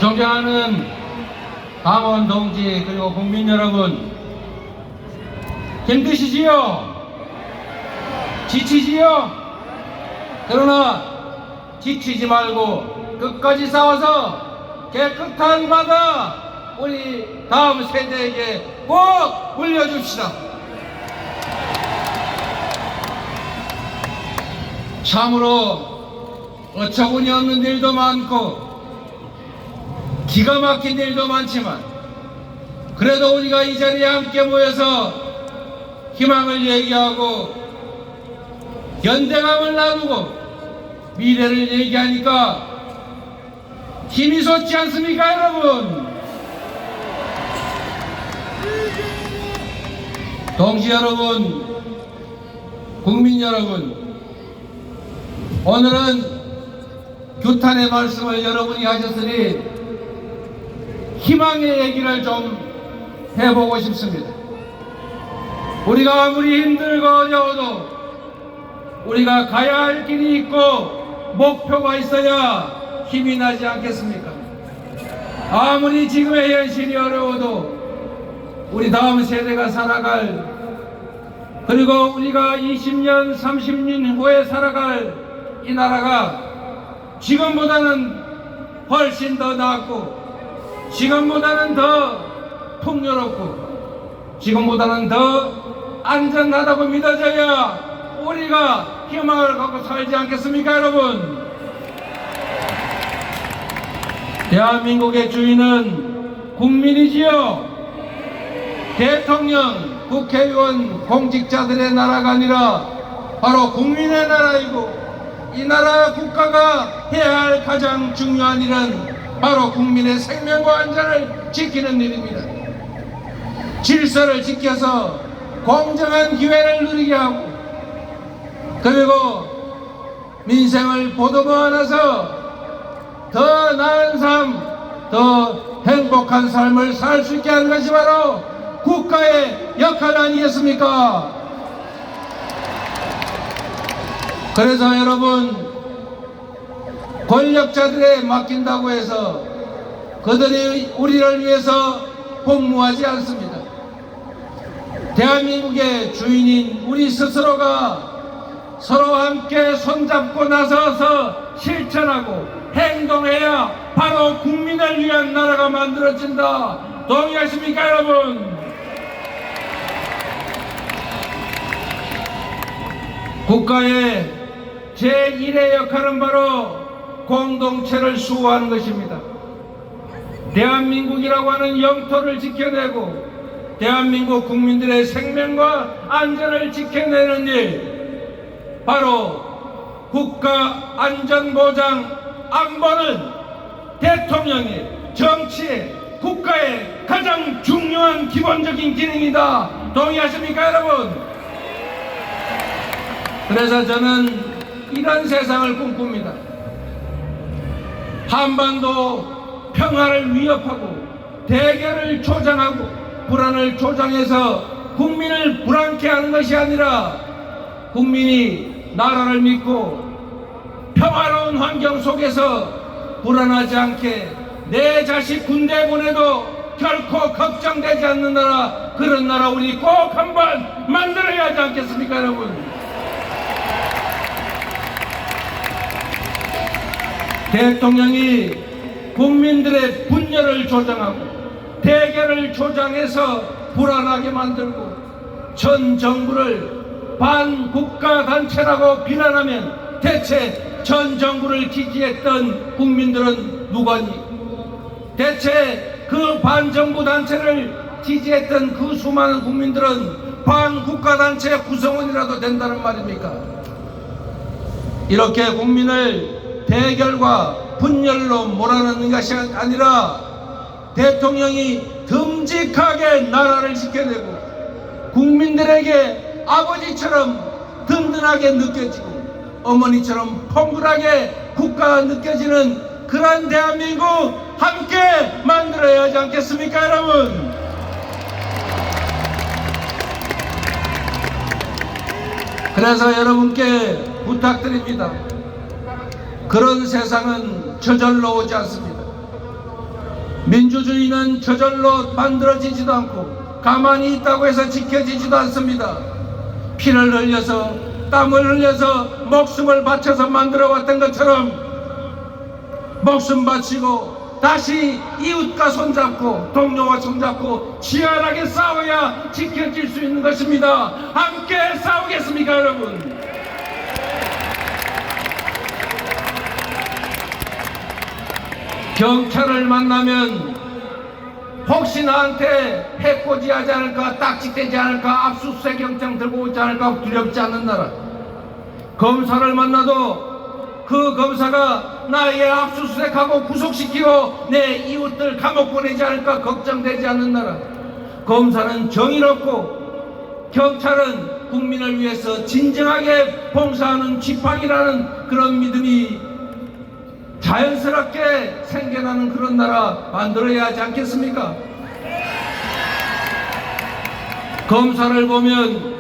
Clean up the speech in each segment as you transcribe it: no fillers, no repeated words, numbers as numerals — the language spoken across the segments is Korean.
존경하는 당원 동지 그리고 국민 여러분, 힘드시지요? 지치지요? 그러나 지치지 말고 끝까지 싸워서 깨끗한 바다 우리 다음 세대에게 꼭 물려줍시다. 참으로 어처구니 없는 일도 많고 기가 막힌 일도 많지만 그래도 우리가 이 자리에 함께 모여서 희망을 얘기하고 연대감을 나누고 미래를 얘기하니까 힘이 솟지 않습니까, 여러분? 동지 여러분, 국민 여러분, 오늘은 규탄의 말씀을 여러분이 하셨으니 희망의 얘기를 좀 해보고 싶습니다. 우리가 아무리 힘들고 어려워도 우리가 가야 할 길이 있고 목표가 있어야 힘이 나지 않겠습니까? 아무리 지금의 현실이 어려워도 우리 다음 세대가 살아갈, 그리고 우리가 20년, 30년 후에 살아갈 이 나라가 지금보다는 훨씬 더 낫고 지금보다는 더 풍요롭고 지금보다는 더 안전하다고 믿어져야 우리가 희망을 갖고 살지 않겠습니까, 여러분? 대한민국의 주인은 국민이지요. 대통령, 국회의원, 공직자들의 나라가 아니라 바로 국민의 나라이고, 이 나라 국가가 해야 할 가장 중요한 일은 바로 국민의 생명과 안전을 지키는 일입니다. 질서를 지켜서 공정한 기회를 누리게 하고, 그리고 민생을 보듬어안아서 더 나은 삶, 더 행복한 삶을 살 수 있게 하는 것이 바로 국가의 역할 아니겠습니까? 그래서 여러분, 권력자들에 맡긴다고 해서 그들이 우리를 위해서 복무하지 않습니다. 대한민국의 주인인 우리 스스로가 서로 함께 손잡고 나서서 실천하고 행동해야 바로 국민을 위한 나라가 만들어진다. 동의하십니까, 여러분? 국가의 제1의 역할은 바로 공동체를 수호하는 것입니다. 대한민국이라고 하는 영토를 지켜내고 대한민국 국민들의 생명과 안전을 지켜내는 일, 바로 국가안전보장 안보는 대통령의, 정치의, 국가의 가장 중요한 기본적인 기능이다. 동의하십니까, 여러분? 그래서 저는 이런 세상을 꿈꿉니다. 한반도 평화를 위협하고 대결을 조장하고 불안을 조장해서 국민을 불안케 하는 것이 아니라 국민이 나라를 믿고 평화로운 환경 속에서 불안하지 않게 내 자식 군대 보내도 결코 걱정되지 않는 나라, 그런 나라 우리 꼭 한번 만들어야 하지 않겠습니까, 여러분? 대통령이 국민들의 분열을 조장하고 대결을 조장해서 불안하게 만들고 전 정부를 반국가 단체라고 비난하면 대체 전 정부를 지지했던 국민들은 누구니? 대체 그 반정부 단체를 지지했던 그 수많은 국민들은 반국가 단체 구성원이라도 된다는 말입니까? 이렇게 국민을 대결과 분열로 몰아넣는 것이 아니라 대통령이 듬직하게 나라를 지켜내고 국민들에게 아버지처럼 든든하게 느껴지고 어머니처럼 펑글하게 국가가 느껴지는 그런 대한민국 함께 만들어야 하지 않겠습니까, 여러분? 그래서 여러분께 부탁드립니다. 그런 세상은 저절로 오지 않습니다. 민주주의는 저절로 만들어지지도 않고 가만히 있다고 해서 지켜지지도 않습니다. 피를 흘려서 땀을 흘려서 목숨을 바쳐서 만들어 왔던 것처럼 목숨 바치고 다시 이웃과 손잡고 동료와 손잡고 치열하게 싸워야 지켜질 수 있는 것입니다. 함께 싸우겠습니까, 여러분? 경찰을 만나면 혹시 나한테 해코지하지 않을까, 딱지대지 않을까, 압수수색 영장 들고 오지 않을까 두렵지 않는 나라. 검사를 만나도 그 검사가 나에게 압수수색하고 구속시키고 내 이웃들 감옥 보내지 않을까 걱정되지 않는 나라. 검사는 정의롭고 경찰은 국민을 위해서 진정하게 봉사하는 지팡이라는 그런 믿음이 자연스럽게 생겨나는 그런 나라 만들어야 하지 않겠습니까? 검사를 보면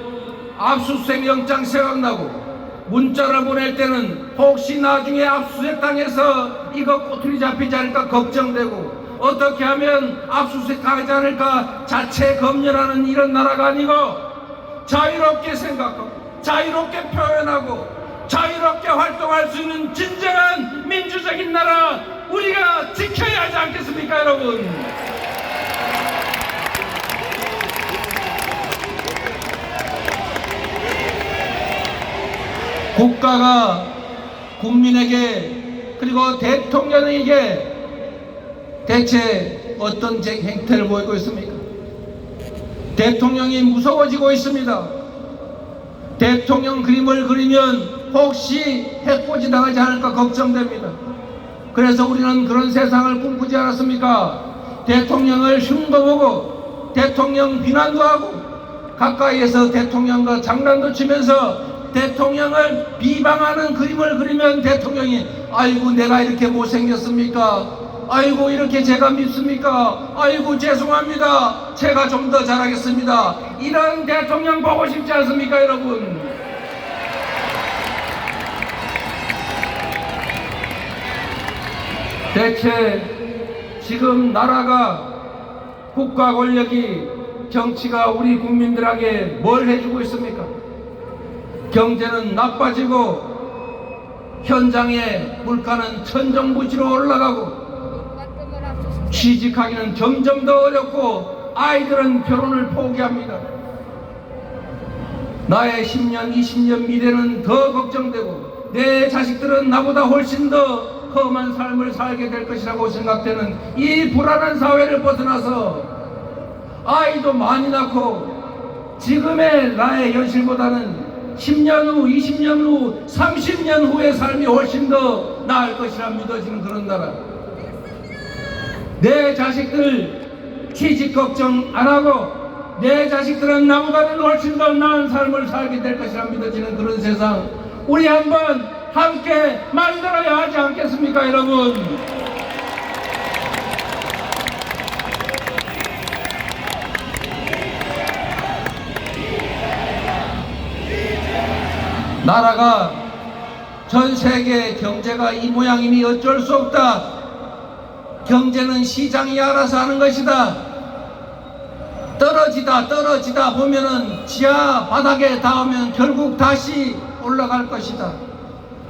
압수수색 영장 생각나고 문자를 보낼 때는 혹시 나중에 압수수색 당해서 이거 꼬투리 잡히지 않을까 걱정되고 어떻게 하면 압수수색 당하지 않을까 자체 검열하는 이런 나라가 아니고 자유롭게 생각하고 자유롭게 표현하고 자유롭게 활동할 수 있는 진정한 민주적인 나라 우리가 지켜야 하지 않겠습니까, 여러분? 국가가 국민에게 그리고 대통령에게 대체 어떤 행태를 보이고 있습니까? 대통령이 무서워지고 있습니다. 대통령 그림을 그리면 혹시 해코지 당하지 않을까 걱정됩니다. 그래서 우리는 그런 세상을 꿈꾸지 않았습니까? 대통령을 흉도 보고 대통령 비난도 하고 가까이에서 대통령과 장난도 치면서 대통령을 비방하는 그림을 그리면 대통령이 아이고 내가 이렇게 못생겼습니까? 아이고 이렇게 제가 밉습니까? 아이고 죄송합니다. 제가 좀 더 잘하겠습니다. 이런 대통령 보고 싶지 않습니까, 여러분? 대체 지금 나라가 국가 권력이 정치가 우리 국민들에게 뭘 해주고 있습니까? 경제는 나빠지고 현장의 물가는 천정부지로 올라가고 취직하기는 점점 더 어렵고 아이들은 결혼을 포기합니다. 나의 10년, 20년 미래는 더 걱정되고 내 자식들은 나보다 훨씬 더 험한 삶을 살게 될 것이라고 생각되는 이 불안한 사회를 벗어나서 아이도 많이 낳고 지금의 나의 현실보다는 10년 후, 20년 후, 30년 후의 삶이 훨씬 더 나을 것이라 믿어지는 그런 나라. 내 자식들 취직 걱정 안 하고 내 자식들은 나보다는 훨씬 더 나은 삶을 살게 될 것이라 믿어지는 그런 세상 우리 한번 함께 만들어야 하지 않겠습니까, 여러분? 나라가 전 세계 경제가 이 모양이니 어쩔 수 없다. 경제는 시장이 알아서 하는 것이다. 떨어지다 보면은 지하 바닥에 닿으면 결국 다시 올라갈 것이다.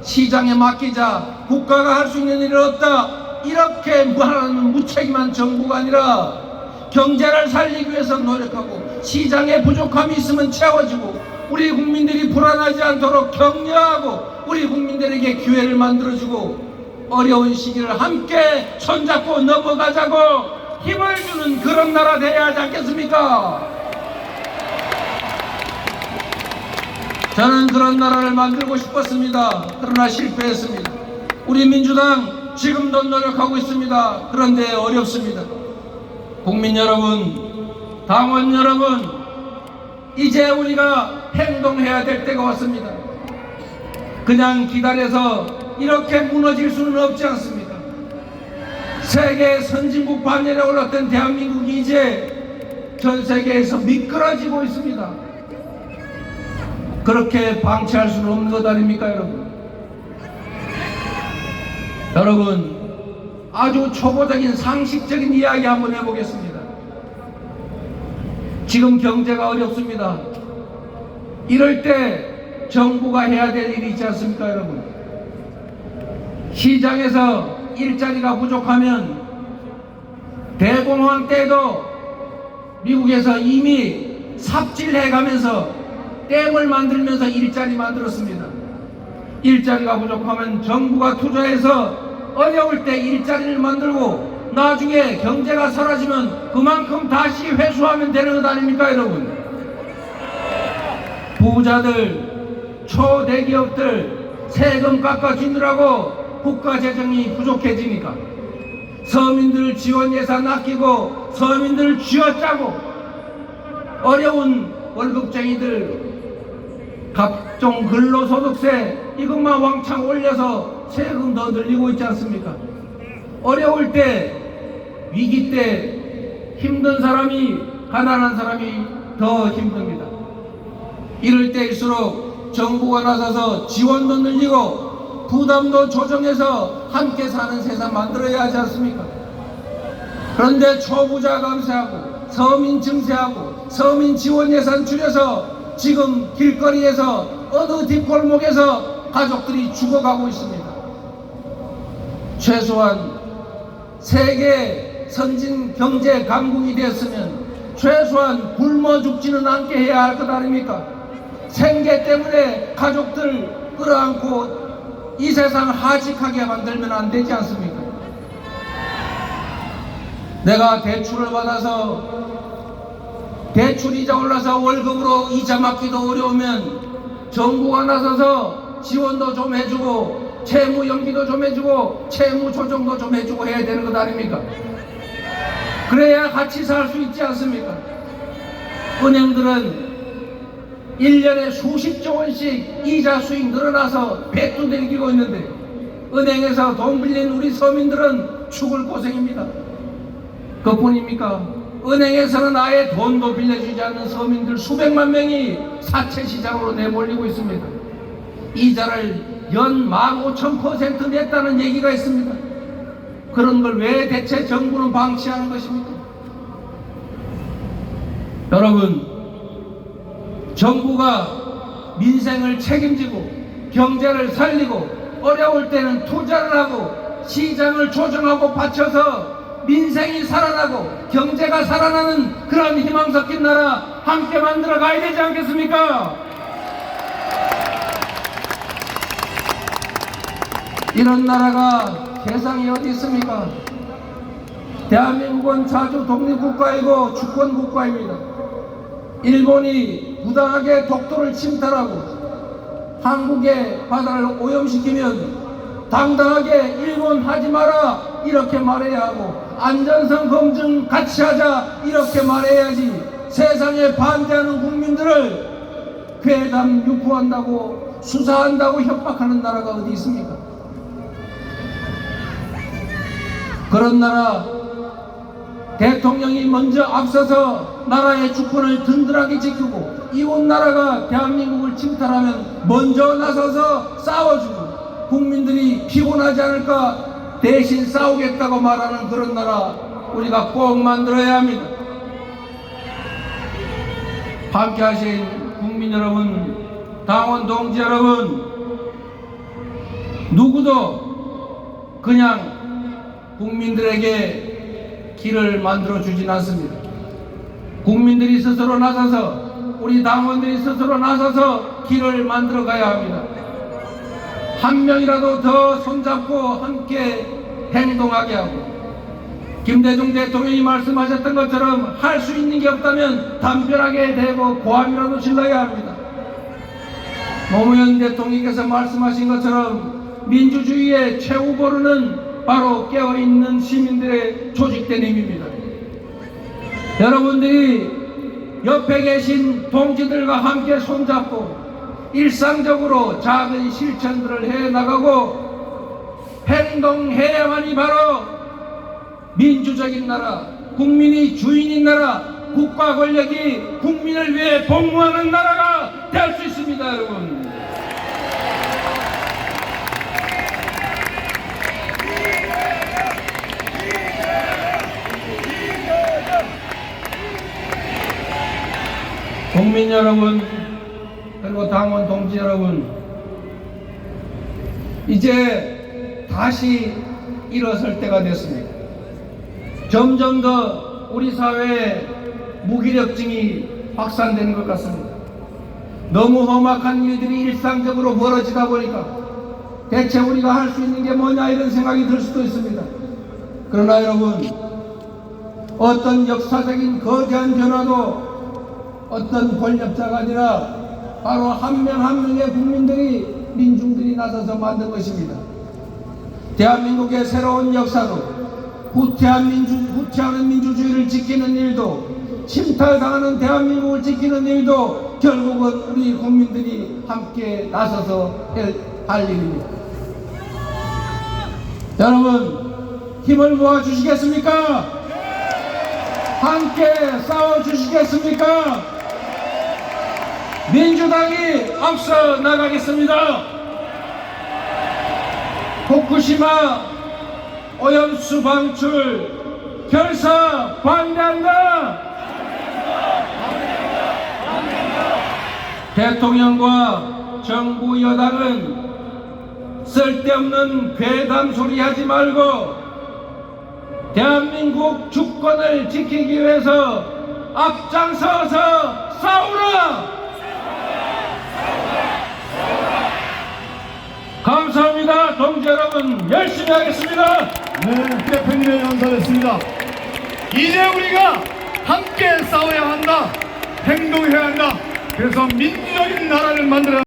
시장에 맡기자. 국가가 할 수 있는 일은 없다. 이렇게 말하는 무책임한 정부가 아니라 경제를 살리기 위해서 노력하고 시장에 부족함이 있으면 채워주고 우리 국민들이 불안하지 않도록 격려하고 우리 국민들에게 기회를 만들어주고 어려운 시기를 함께 손잡고 넘어가자고 힘을 주는 그런 나라 되어야 하지 않겠습니까? 저는 그런 나라를 만들고 싶었습니다. 그러나 실패했습니다. 우리 민주당 지금도 노력하고 있습니다. 그런데 어렵습니다. 국민 여러분, 당원 여러분, 이제 우리가 행동해야 될 때가 왔습니다. 그냥 기다려서 이렇게 무너질 수는 없지 않습니까? 세계 선진국 반열에 올랐던 대한민국이 이제 전 세계에서 미끄러지고 있습니다. 그렇게 방치할 수는 없는 것 아닙니까, 여러분? 여러분, 아주 초보적인 상식적인 이야기 한번 해보겠습니다. 지금 경제가 어렵습니다. 이럴 때 정부가 해야 될 일이 있지 않습니까, 여러분? 시장에서 일자리가 부족하면 대공황 때도 미국에서 이미 삽질해가면서 댐을 만들면서 일자리 만들었습니다. 일자리가 부족하면 정부가 투자해서 어려울 때 일자리를 만들고 나중에 경제가 사라지면 그만큼 다시 회수하면 되는 것 아닙니까, 여러분? 부자들, 초대기업들 세금 깎아주느라고 국가 재정이 부족해지니까 서민들 지원 예산 아끼고 서민들 쥐어짜고 어려운 월급쟁이들 각종 근로소득세 이것만 왕창 올려서 세금 더 늘리고 있지 않습니까? 어려울 때, 위기 때 힘든 사람이, 가난한 사람이 더 힘듭니다. 이럴 때일수록 정부가 나서서 지원도 늘리고 부담도 조정해서 함께 사는 세상 만들어야 하지 않습니까? 그런데 초부자 감세하고 서민 증세하고 서민 지원 예산 줄여서 지금 길거리에서 어느 뒷골목에서 가족들이 죽어가고 있습니다. 최소한 세계 선진 경제 강국이 되었으면 최소한 굶어 죽지는 않게 해야 할 것 아닙니까? 생계 때문에 가족들 끌어안고 이 세상 하직하게 만들면 안 되지 않습니까? 내가 대출을 받아서 대출 이자 올라서 월급으로 이자 막기도 어려우면 정부가 나서서 지원도 좀 해주고 채무 연기도 좀 해주고 채무 조정도 좀 해주고 해야 되는 것 아닙니까? 그래야 같이 살 수 있지 않습니까? 은행들은 1년에 수십조 원씩 이자 수익 늘어나서 빚도 들기고 있는데 은행에서 돈 빌린 우리 서민들은 죽을 고생입니다. 그뿐입니까? 은행에서는 아예 돈도 빌려주지 않는 서민들 수백만 명이 사채시장으로 내몰리고 있습니다. 이자를 연 15,000% 냈다는 얘기가 있습니다. 그런 걸 왜 대체 정부는 방치하는 것입니까? 여러분, 정부가 민생을 책임지고 경제를 살리고 어려울 때는 투자를 하고 시장을 조정하고 받쳐서 민생이 살아나고 경제가 살아나는 그런 희망 섞인 나라 함께 만들어 가야 되지 않겠습니까? 이런 나라가 세상에 어디 있습니까? 대한민국은 자주 독립국가이고 주권국가입니다. 일본이 부당하게 독도를 침탈하고 한국의 바다를 오염시키면 당당하게 일본 하지 마라 이렇게 말해야 하고 안전성 검증 같이 하자 이렇게 말해야지 세상에 반대하는 국민들을 괴담 유포한다고 수사한다고 협박하는 나라가 어디 있습니까? 그런 나라 대통령이 먼저 앞서서 나라의 주권을 든든하게 지키고 이웃 나라가 대한민국을 침탈하면 먼저 나서서 싸워주고 국민들이 피곤하지 않을까 대신 싸우겠다고 말하는 그런 나라 우리가 꼭 만들어야 합니다. 함께 하신 국민 여러분, 당원 동지 여러분, 누구도 그냥 국민들에게 길을 만들어 주진 않습니다. 국민들이 스스로 나서서 우리 당원들이 스스로 나서서 길을 만들어 가야 합니다. 한 명이라도 더 손잡고 함께 행동하게 하고 김대중 대통령이 말씀하셨던 것처럼 할 수 있는 게 없다면 담벼락에 대고 고함이라도 질러야 합니다. 노무현 대통령께서 말씀하신 것처럼 민주주의의 최후보루는 바로 깨어있는 시민들의 조직된 힘입니다. 여러분들이 옆에 계신 동지들과 함께 손잡고 일상적으로 작은 실천들을 해나가고 행동해야만이 바로 민주적인 나라, 국민이 주인인 나라, 국가 권력이 국민을 위해 복무하는 나라가 될 수 있습니다, 여러분. 시민 여러분, 그리고 당원 동지 여러분, 이제 다시 일어설 때가 됐습니다. 점점 더 우리 사회에 무기력증이 확산되는 것 같습니다. 너무 험악한 일들이 일상적으로 벌어지다 보니까 대체 우리가 할 수 있는 게 뭐냐 이런 생각이 들 수도 있습니다. 그러나 여러분, 어떤 역사적인 거대한 변화도 어떤 권력자가 아니라 바로 한 명 한 명의 국민들이, 민중들이 나서서 만든 것입니다. 대한민국의 새로운 역사로 후퇴하는 민주주의를 지키는 일도, 침탈당하는 대한민국을 지키는 일도 결국은 우리 국민들이 함께 나서서 할 일입니다. 여러분, 힘을 모아 주시겠습니까? 함께 싸워 주시겠습니까? 민주당이 앞서 나가겠습니다. 후쿠시마 오염수 방출 결사 반대한다. 대통령과 정부 여당은 쓸데없는 괴담 소리 하지 말고 대한민국 주권을 지키기 위해서 앞장서서 싸우라! 감사합니다. 동지 여러분, 열심히 하겠습니다. 네, 대표님의 연설했습니다. 이제 우리가 함께 싸워야 한다. 행동해야 한다. 그래서 민주적인 나라를 만들어